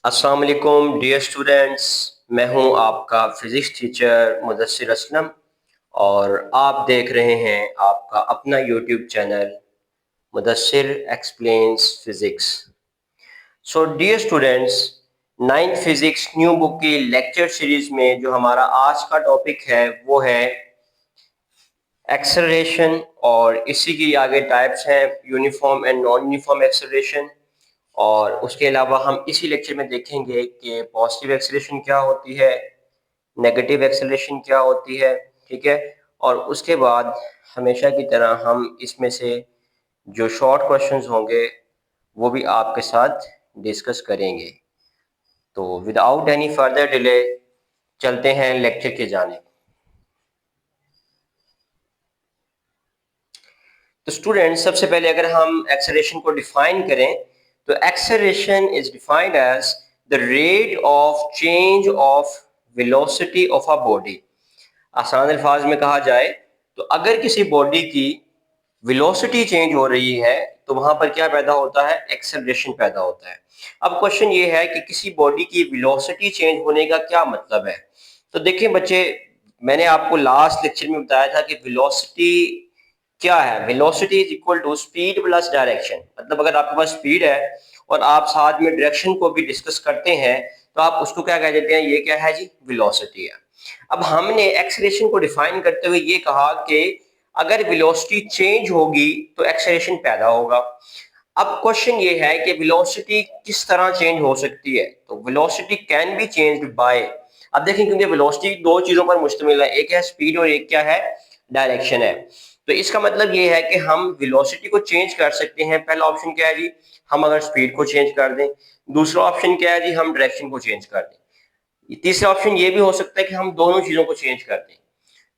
अस्सलाम वालेकुम dear students. मैं हूं आपका फिज़िक्स टीचर मुदस्सिर असलम और आप देख रहे हैं आपका अपना YouTube channel Mudassir explains physics. So dear students, ninth physics new book की लेक्चर सीरीज़ में जो हमारा आज का टॉपिक है वो है एक्सेलरेशन, और इसी की आगे टाइप्स हैं uniform and non uniform acceleration. और उसके अलावा हम इसी लेक्चर में देखेंगे कि पॉजिटिव एक्सेलरेशन क्या होती है, नेगेटिव एक्सेलरेशन क्या होती है। ठीक है। और उसके बाद हमेशा की तरह हम इसमें से जो शॉर्ट क्वेश्चंस होंगे वो भी आपके साथ डिस्कस करेंगे। तो विदाउट एनी फर्दर डिले चलते हैं लेक्चर की जानिब। तो स्टूडेंट्स, सबसे पहले अगर हम एक्सेलरेशन को डिफाइन करें तो acceleration is defined as the rate of change of velocity of a body. आसान अल्फाज में कहा जाए तो अगर किसी बॉडी की वेलोसिटी चेंज हो रही है तो वहां पर क्या पैदा होता है, एक्सेलरेशन पैदा होता है। अब क्वेश्चन ये है कि किसी बॉडी की वेलोसिटी चेंज होने का क्या मतलब है। तो देखिए बच्चे, मैंने आपको लास्ट लेक्चर में बताया था कि वेलोसिटी क्या है। Velocity is equal to speed plus direction. मतलब अगर आपके पास स्पीड है और आप साथ में डायरेक्शन को भी डिस्कस करते हैं तो आप उसको क्या कह देते हैं, ये क्या है जी, वेलोसिटी है। अब हमने एक्सेलरेशन को डिफाइन करते हुए ये कहा कि अगर वेलोसिटी चेंज होगी तो एक्सेलरेशन पैदा होगा। अब क्वेश्चन ये है कि वेलोसिटी किस तरह चेंज हो सकती है। तो velocity can be changed by, अब देखें क्योंकि वेलोसिटी दो चीजों पर मुश्तमिल है, एक है स्पीड और एक क्या है, डायरेक्शन है। तो इसका मतलब ये है कि हम वेलोसिटी को चेंज कर सकते हैं। पहला ऑप्शन क्या है जी, हम अगर स्पीड को चेंज कर दें। दूसरा ऑप्शन क्या है जी, हम डायरेक्शन को चेंज कर दें। तीसरा ऑप्शन ये भी हो सकता है कि हम दोनों चीजों को चेंज कर दें।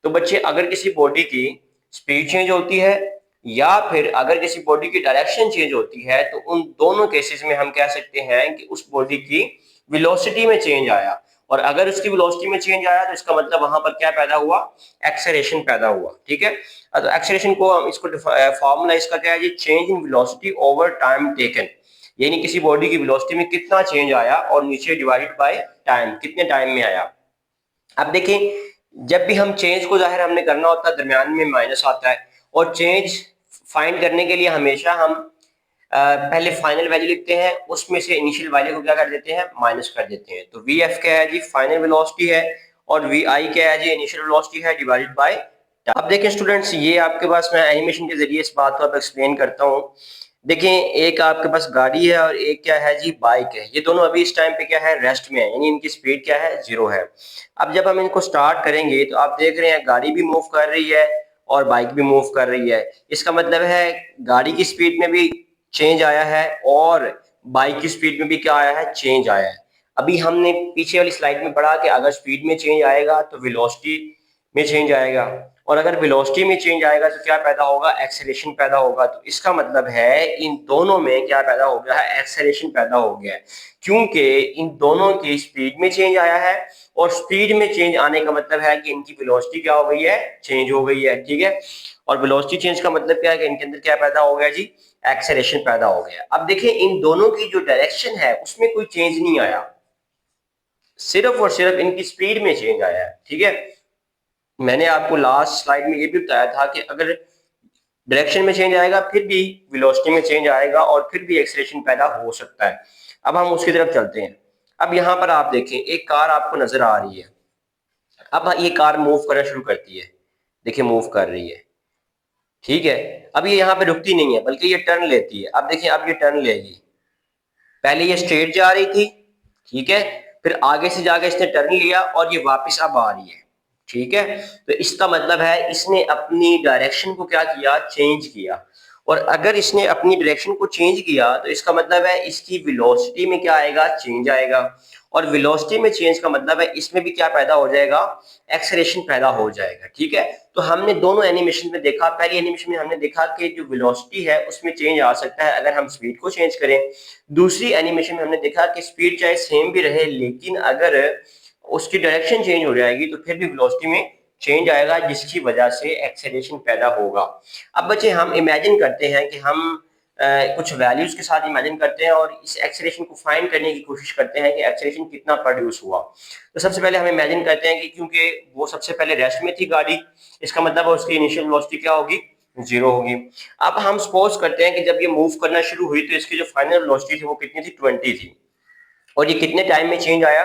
तो बच्चे, अगर किसी बॉडी की स्पीड चेंज होती है या फिर अगर किसी बॉडी की डायरेक्शन चेंज होती है तो उन दोनों केसेस में हम कह सकते हैं कि उस बॉडी की वेलोसिटी में चेंज आया। और अगर उसकी वेलोसिटी में चेंज आया तो इसका मतलब वहां पर क्या पैदा हुआ, एक्सेलरेशन पैदा हुआ। ठीक है। तो एक्सेलरेशन को हम इसको फॉर्मूला इसका क्या है जी, change in velocity over time taken. यानी किसी बॉडी की वेलोसिटी में कितना चेंज आया और नीचे डिवाइडेड बाय टाइम, कितने टाइम में आया। अब देखें, जब भी हम चेंज को जाहिर हमने करना होता है दरमियान में माइनस आता है, और चेंज फाइंड करने के लिए हमेशा हम पहले फाइनल वैल्यू लिखते हैं, उसमें से इनिशियल वैल्यू को क्या कर देते हैं, माइनस कर देते हैं। तो वी एफ क्या है जी, फाइनल वेलोसिटी है, और वी आई क्या है जी, इनिशियल वेलोसिटी है, डिवाइडेड बाय। अब देखें स्टूडेंट्स, ये आपके पास मैं एनिमेशन के जरिए इस बात को अब एक्सप्लेन करता हूँ। देखें, एक आपके पास गाड़ी है और एक क्या है जी, बाइक है। ये दोनों अभी इस टाइम पे क्या है, रेस्ट में है, यानी इनकी स्पीड क्या है, जीरो है। अब जब हम इनको स्टार्ट करेंगे तो आप देख रहे हैं गाड़ी भी मूव कर रही है और बाइक भी मूव कर रही है। इसका मतलब है गाड़ी की स्पीड में भी चेंज आया है और बाइक की स्पीड में भी क्या आया है, चेंज आया है। अभी हमने पीछे वाली स्लाइड में पढ़ा कि अगर स्पीड में चेंज आएगा तो वेलोसिटी में चेंज आएगा, और अगर वेलोसिटी में चेंज आएगा तो क्या पैदा होगा, एक्सेलरेशन पैदा होगा। तो इसका मतलब है इन दोनों में क्या पैदा हो गया है, एक्सेलरेशन पैदा हो गया है, क्योंकि इन दोनों की स्पीड में चेंज आया है। और स्पीड में चेंज आने का मतलब है कि इनकी वेलोसिटी क्या हो गई है, चेंज हो गई है। ठीक है। और वेलोसिटी चेंज का मतलब क्या है कि इनके अंदर क्या पैदा हो गया जी, एक्सेलरेशन पैदा हो गया। अब देखिए, इन दोनों की जो डायरेक्शन है उसमें कोई चेंज नहीं आया, सिर्फ और सिर्फ इनकी स्पीड में चेंज आया है। ठीक है। मैंने आपको लास्ट स्लाइड में ये भी बताया था कि अगर डायरेक्शन में चेंज आएगा फिर भी वेलोसिटी में चेंज आएगा और फिर भी एक्सेलरेशन पैदा हो सकता है। अब हम उसकी तरफ चलते हैं। अब यहाँ पर आप देखें, एक कार आपको नजर आ रही है। अब ये कार मूव करना शुरू करती है, देखिए मूव कर रही है। ठीक है। अब ये यहाँ पे रुकती नहीं है बल्कि ये टर्न लेती है। अब देखिए, अब ये टर्न लेगी। पहले ये स्ट्रेट जा रही थी, ठीक है, फिर आगे से जाके इसने टर्न लिया और ये वापस अब आ रही है। ठीक है। तो इसका मतलब है इसने अपनी डायरेक्शन को क्या किया, चेंज किया। और अगर इसने अपनी डायरेक्शन को चेंज किया तो इसका मतलब है इसकी वेलोसिटी में क्या आएगा, चेंज आएगा। और वेलोसिटी में चेंज का मतलब है इसमें भी क्या पैदा हो जाएगा, एक्सेलरेशन पैदा हो जाएगा। ठीक है। तो हमने दोनों एनिमेशन में देखा, पहली एनिमेशन में हमने देखा कि जो वेलोसिटी है उसमें चेंज आ सकता है अगर हम स्पीड को चेंज करें। दूसरी एनिमेशन में हमने देखा कि स्पीड चाहे सेम भी रहे लेकिन अगर उसकी डायरेक्शन चेंज हो जाएगी तो फिर भी वेलोसिटी में चेंज आएगा, जिसकी वजह से एक्सेलरेशन पैदा होगा। अब बच्चे, हम इमेजिन करते हैं कि हम कुछ वैल्यूज के साथ इमेजिन करते हैं और इस एक्सेलरेशन को फाइंड करने की कोशिश करते हैं कि एक्सेलरेशन कितना प्रोड्यूस हुआ। तो सबसे पहले हम इमेजिन करते हैं कि क्योंकि वो सबसे पहले रेस्ट में थी गाड़ी, इसका मतलब है उसकी इनिशियल वेलोसिटी क्या होगी, 0 होगी। अब हम सपोज करते हैं कि जब ये मूव करना शुरू हुई तो इसकी जो फाइनल वेलोसिटी थी वो कितनी थी, 20 थी। और ये कितने टाइम में चेंज आया,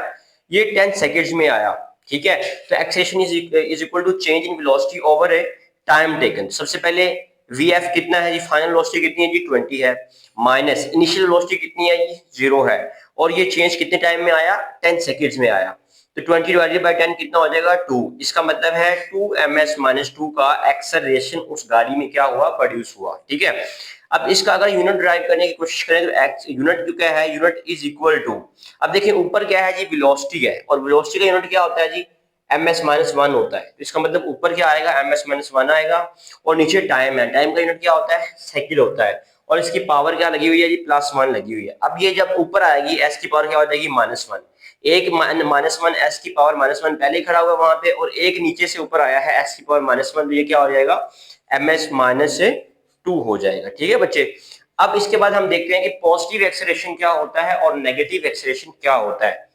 ये 10 सेकेंड्स में आया। ठीक है, तो acceleration is equal to change in velocity over a time taken. सबसे पहले vf कितना है जी, फाइनल वेलोसिटी कितनी है जी, 20 है, माइनस इनिशियल वेलोसिटी कितनी है जी, 0 है, और ये चेंज कितने टाइम में आया, 10 सेकेंड्स में आया। तो 20 डिवाइडेड बाय 10 कितना हो जाएगा, 2। इसका मतलब है 2 ms माइनस 2 का एक्सेलरेशन उस गाड़ी में क्या हुआ, प्रोड्यूस हुआ। ठीक है, अब इसका अगर यूनिट ड्राइव करने की कोशिश करें तो यूनिट क्या है, यूनिट इज इक्वल टू, अब देखिए ऊपर क्या है जी, वेलोसिटी है, और वेलोसिटी का यूनिट क्या होता है जी, ms माइनस 1 होता है। तो इसका मतलब ऊपर क्या आएगा, ms माइनस 1 आएगा, और नीचे टाइम है, टाइम का यूनिट क्या होता है, सेकंड होता है, और इसकी पावर क्या लगी हुई है जी, +1 लगी हुई है। अब ये जब ऊपर आएगी s की पावर क्या हो जाएगी, -1, एक -1 s की पावर -1 पहले खड़ा हुआ वहां पे, और एक नीचे से ऊपर आया है s की पावर -1, तो ये क्या हो जाएगा, ms माइनस 2 हो जाएगा। ठीक है बच्चे, अब इसके बाद हम देखते हैं कि पॉजिटिव एक्सेलरेशन क्या होता है और नेगेटिव एक्सेलरेशन क्या होता है।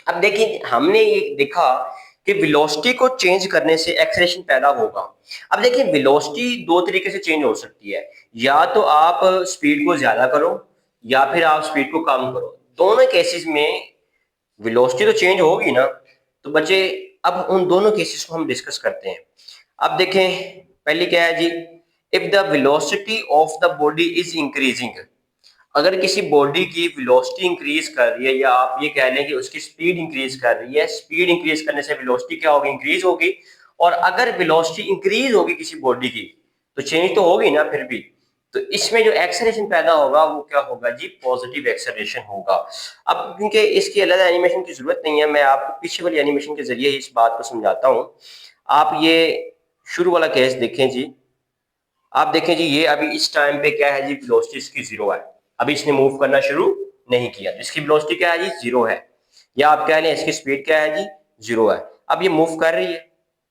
अब देखिए हमने ये देखा कि वेलोसिटी को चेंज करने से एक्सेलरेशन पैदा होगा। अब देखिए वेलोसिटी दो तरीके से चेंज हो सकती है, या तो आप स्पीड को ज्यादा करो या फिर आप स्पीड को कम करो। दोनों केसेस में वेलोसिटी तो चेंज होगी ना। तो बच्चे अब उन दोनों केसेस को हम डिस्कस करते हैं। अब देखें पहली क्या है जी, if the velocity of the body is increasing, अगर किसी बॉडी की वेलोसिटी इंक्रीज कर रही है, या आप ये कह लें कि उसकी स्पीड इंक्रीज कर रही है, स्पीड इंक्रीज करने से वेलोसिटी क्या होगी, इंक्रीज होगी। और अगर वेलोसिटी इंक्रीज होगी किसी बॉडी की तो चेंज तो होगी ना फिर भी। तो इसमें जो एक्सेलरेशन पैदा होगा वो क्या होगा जी, पॉजिटिव एक्सेलरेशन होगा। अब क्योंकि इसकी अलग एनिमेशन की जरूरत नहीं है, मैं आपको पीछे वाली एनिमेशन के जरिए इस बात को समझाता हूँ। आप ये शुरू वाला केस देखें जी, आप देखें जी, ये अभी इस टाइम पे क्या है जी, वेलोसिटी इसकी 0 है, अभी इसने मूव करना शुरू नहीं किया, तो इसकी वेलोसिटी क्या है जी, 0 है, या आप कह लें इसकी स्पीड क्या है जी, 0 है। अब ये मूव कर रही है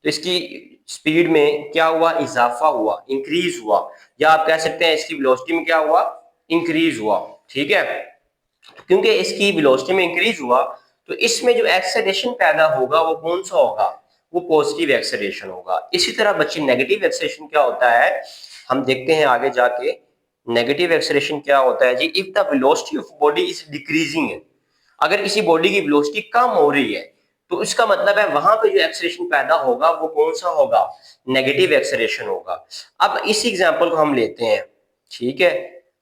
तो इसकी स्पीड में क्या हुआ, इजाफा हुआ, इंक्रीज हुआ, या आप कह सकते हैं इसकी वेलोसिटी में क्या हुआ, इंक्रीज हुआ। ठीक है, क्योंकि इसकी वेलोसिटी में इंक्रीज हुआ तो इसमें जो एक्सेलरेशन पैदा होगा वो कौन सा होगा, वो पॉजिटिव एक्सेलरेशन होगा। इसी तरह बच्चे नेगेटिव एक्सेलरेशन क्या होता है, हम देखते हैं आगे जाके। नेगेटिव एक्सेलरेशन क्या होता है जी, if the velocity of body is decreasing, अगर किसी बॉडी की वेलोसिटी कम हो रही है तो इसका मतलब है वहां पे जो एक्सेलरेशन पैदा होगा वो कौन सा होगा, नेगेटिव एक्सेलरेशन होगा। अब इस एग्जांपल को हम लेते हैं। ठीक है,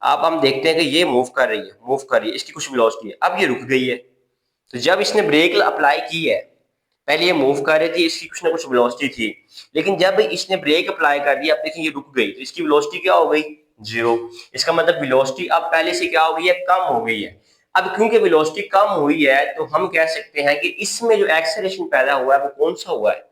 अब हम देखते हैं कि ये मूव कर रही है, मूव कर रही है, इसकी कुछ वेलोसिटी है, अब ये रुक गई है। तो जब इसने ब्रेक अप्लाई की है, पहले ये मूव कर रही थी, इसकी कुछ ना कुछ वेलोसिटी थी, लेकिन जब इसने ब्रेक अप्लाई कर दिया, अब देखिए ये रुक गई, तो इसकी वेलोसिटी क्या हो गई, 0। इसका मतलब वेलोसिटी अब पहले से क्या हो गई है, कम हो गई है। अब क्योंकि वेलोसिटी कम हुई है तो हम कह सकते हैं कि इसमें जो एक्सेलरेशन पैदा हुआ है वो कौन सा हुआ है,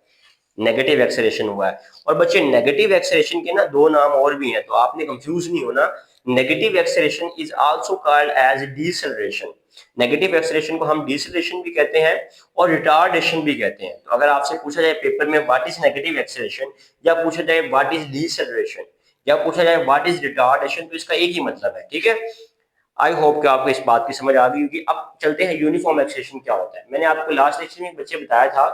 नेगेटिव एक्सेलरेशन हुआ है। और बच्चे नेगेटिव एक्सेलरेशन के ना दो नाम और भी हैं, तो आपने कंफ्यूज नहीं होना। Negative acceleration is also called as deceleration. Negative acceleration को हम डिसेलरेशन भी कहते हैं और रिटार्डेशन भी कहते हैं। तो अगर आपसे पूछा जाए पेपर में व्हाट इज नेगेटिव एक्सेलरेशन, या पूछा जाए व्हाट इज डिसेलरेशन, या पूछा जाए व्हाट इज रिटार्डेशन, तो इसका एक ही मतलब है। ठीक है, आई होप कि आपको इस बात की समझ आ गई होगी। अब चलते हैं यूनिफॉर्म एक्सेलरेशन क्या होता है। मैंने आपको लास्ट लेक्चर में बच्चे बताया था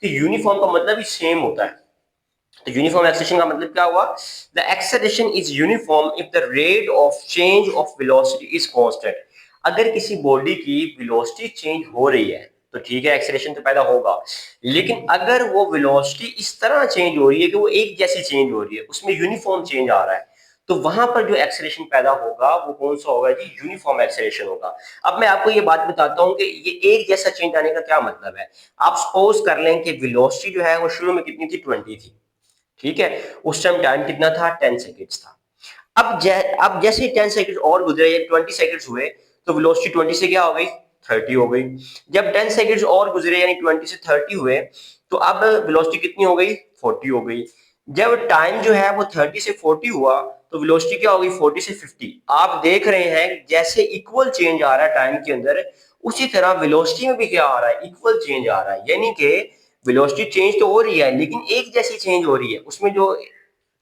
कि यूनिफॉर्म का मतलब ही सेम होता है। तो यूनिफॉर्म एक्सेलरेशन का मतलब क्या हुआ, the acceleration is uniform if the rate of change of velocity is constant. अगर किसी बॉडी की वेलोसिटी चेंज हो रही है तो ठीक है, एक्सेलरेशन तो पैदा होगा, लेकिन अगर वो वेलोसिटी इस तरह चेंज हो रही है कि वो एक जैसी चेंज हो रही है, उसमें यूनिफॉर्म चेंज आ रहा है, तो वहां पर जो एक्सेलरेशन पैदा होगा वो कौन सा होगा जी, यूनिफॉर्म एक्सेलरेशन होगा। अब मैं आपको ये बात बताता हूं कि ये एक जैसा चेंज आने का क्या मतलब है। आप सपोज कर लें कि वेलोसिटी जो है वो शुरू में कितनी थी, 20 थी। ठीक है, उस टाइम टाइम कितना था, 10 सेकेंड्स था। अब जैसे 10 सेकंड और गुजरे, 20 सेकंड्स हुए, तो वेलोसिटी 20 से क्या हो गई, 30 हो गई। जब 10 सेकंड्स और गुजरे यानी 20 से 30 हुए, तो अब वेलोसिटी कितनी हो गई, 40 हो गई। जब टाइम जो है वो 30 से 40 हुआ तो वेलोसिटी क्या हो गई, 40 से 50। आप देख रहे हैं जैसे इक्वल चेंज आ रहा है टाइम के अंदर, उसी तरह वेलोसिटी में भी क्या आ रहा है, इक्वल चेंज आ रहा है। यानी कि वेलोसिटी चेंज तो हो रही है लेकिन एक जैसी चेंज हो रही है, उसमें जो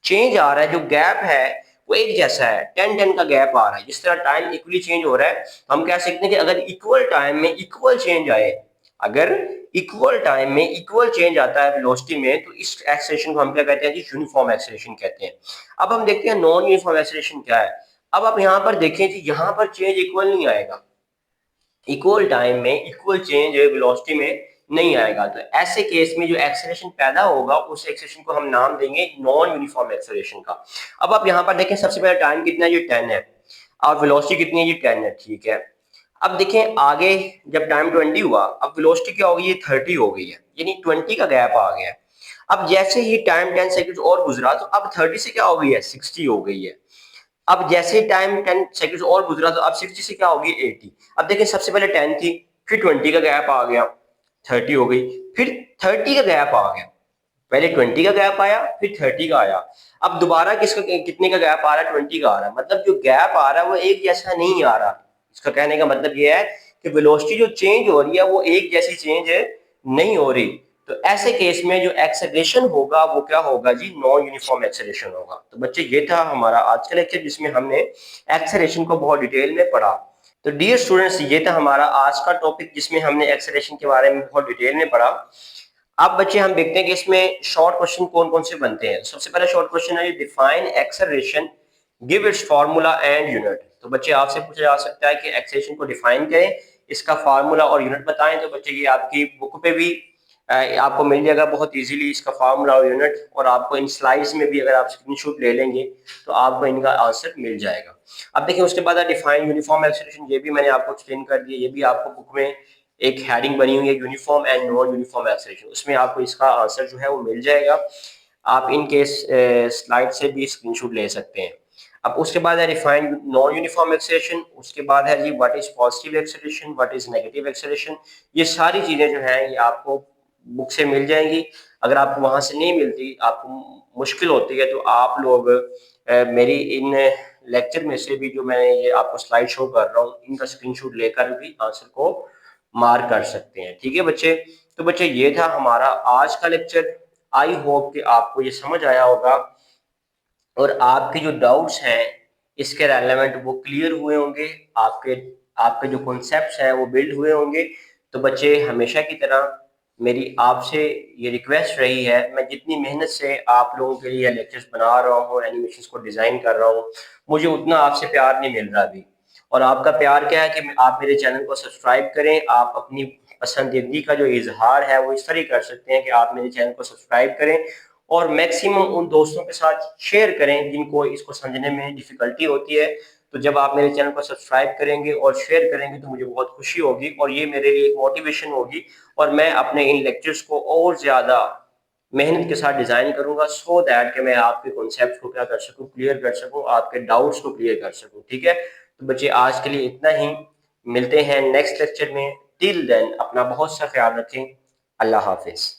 चेंज आ रहा है, जो गैप है वो एक जैसा है, 10-10 का गैप आ रहा है। जिस तरह टाइम इक्वली चेंज हो रहा है, हम कह सकते हैं कि अगर इक्वल टाइम में इक्वल चेंज आए, अगर इक्वल टाइम में इक्वल चेंज आता है वेलोसिटी में, तो इस एक्सेलरेशन को हम क्या कहते हैं जी, यूनिफॉर्म एक्सेलरेशन कहते हैं। अब हम देखते हैं नॉन यूनिफॉर्म एक्सेलरेशन क्या है। अब आप यहाँ पर देखें जी, यहाँ पर चेंज इक्वल नहीं आएगा, इक्वल टाइम में इक्वल चेंज वेलोसिटी में नहीं आएगा। तो ऐसे केस में जो एक्सेलरेशन पैदा होगा, उस एक्सेलरेशन को हम नाम देंगे नॉन यूनिफॉर्म एक्सेलरेशन का। अब आप यहाँ पर देखें, सबसे पहले टाइम कितना है, ये 10 है, और वेलोसिटी कितनी है, ये 10 है, ठीक है। अब देखें आगे, जब टाइम 20 हुआ, अब वेलोसिटी क्या हो गई, ये 30 हो गई है, यानी 20 का गैप आ गया है। अब जैसे ही टाइम 10 सेकंड और गुजरा, तो अब 30 से क्या हो गई है, 60 हो गई है। अब जैसे टाइम 10 सेकंड और गुजरा, तो अब 60 से क्या होगी, 80। अब देखिए, सबसे पहले 10 थी, फिर 20 का गैप आ गया, 30 हो गई, फिर 30 का गैप आ गया, पहले 20 का गैप आया, फिर 30 का आया। अब दोबारा किसका, कितने का गैप आ रहा है, 20 का आ रहा है। मतलब जो गैप आ रहा है वो एक जैसा नहीं आ रहा। इसका कहने का मतलब ये है कि वेलोसिटी जो चेंज हो रही है, वो एक जैसी चेंज नहीं हो रही। तो ऐसे केस में जो एक्सेलरेशन होगा, वो क्या होगा जी, नॉन यूनिफॉर्म एक्सेलरेशन होगा। तो बच्चे, ये था हमारा आज का लेक्चर, जिसमें हमने एक्सेलरेशन को बहुत डिटेल में पढ़ा। तो डियर स्टूडेंट्स, ये था हमारा आज का टॉपिक, जिसमें हमने एक्सेलरेशन के बारे में बहुत डिटेल में पढ़ा। अब बच्चे हम देखते हैं कि इसमें शॉर्ट क्वेश्चन कौन कौन से बनते हैं। सबसे पहला शॉर्ट क्वेश्चन है, define acceleration, give its formula and unit. तो बच्चे आपसे पूछा जा सकता है कि एक्सेलरेशन को डिफाइन करें, इसका फार्मूला और यूनिट बताएं। तो बच्चे, ये आपकी बुक पे भी आपको मिल जाएगा बहुत इजीली इसका फार्मूला और यूनिट, और आपको इन स्लाइड्स में भी अगर आप स्क्रीनशॉट ले लेंगे तो आपको इनका आंसर मिल जाएगा। अब देखिए, उसके बाद डिफाइन यूनिफॉर्म एक्सेलरेशन, ये भी मैंने आपको एक्सप्लेन कर दिया, ये भी आपको बुक में एक हेडिंग बनी हुई है, uniform and non uniform acceleration, उसमें आपको इसका आंसर जो है वो मिल जाएगा। आप इनके स्लाइड से भी स्क्रीनशॉट ले सकते हैं। अब उसके बाद है रिफाइंड नॉन यूनिफॉर्म एक्सेलरेशन, उसके बाद है जी what is positive acceleration, what is negative acceleration. ये सारी चीजें जो हैं ये आपको बुक से मिल जाएंगी। अगर आपको वहां से नहीं मिलती, आपको मुश्किल होती है, तो आप लोग मेरी इन लेक्चर में से भी जो मैं ये आपको स्लाइड शो कर रहा हूँ, इनका स्क्रीनशॉट लेकर भी आंसर को मार्क कर सकते हैं। ठीक है बच्चे, तो बच्चे ये था हमारा आज का लेक्चर। आई होप कि आपको ये समझ आया होगा, और आपके जो डाउट्स हैं इसके रेलेवेंट वो क्लियर हुए होंगे, आपके आपके जो कॉन्सेप्ट्स हैं वो बिल्ड हुए होंगे। तो बच्चे, हमेशा की तरह मेरी आपसे ये रिक्वेस्ट रही है, मैं जितनी मेहनत से आप लोगों के लिए लेक्चर्स बना रहा हूँ, एनिमेशंस को डिज़ाइन कर रहा हूँ, मुझे उतना आपसे प्यार नहीं मिल रहा अभी। और आपका प्यार क्या है कि आप मेरे चैनल को सब्सक्राइब करें। आप अपनी पसंदीदगी का जो इजहार है वो इस तरह कर सकते हैं कि आप मेरे चैनल को सब्सक्राइब करें, और मैक्सिमम उन दोस्तों के साथ शेयर करें जिनको इसको समझने में डिफिकल्टी होती है। तो जब आप मेरे चैनल को सब्सक्राइब करेंगे और शेयर करेंगे, तो मुझे बहुत खुशी होगी, और ये मेरे लिए एक मोटिवेशन होगी, और मैं अपने इन लेक्चर्स को और ज़्यादा मेहनत के साथ डिज़ाइन करूंगा, सो दैट कि मैं आपके कॉन्सेप्ट को क्या कर सकूं, क्लियर कर सकूं, आपके डाउट्स को क्लियर कर सकूं। ठीक है, तो बच्चे, आज के लिए इतना ही। मिलते हैं नेक्स्ट लेक्चर में। टिल देन अपना बहुत सा ख्याल रखें। अल्लाह हाफिज।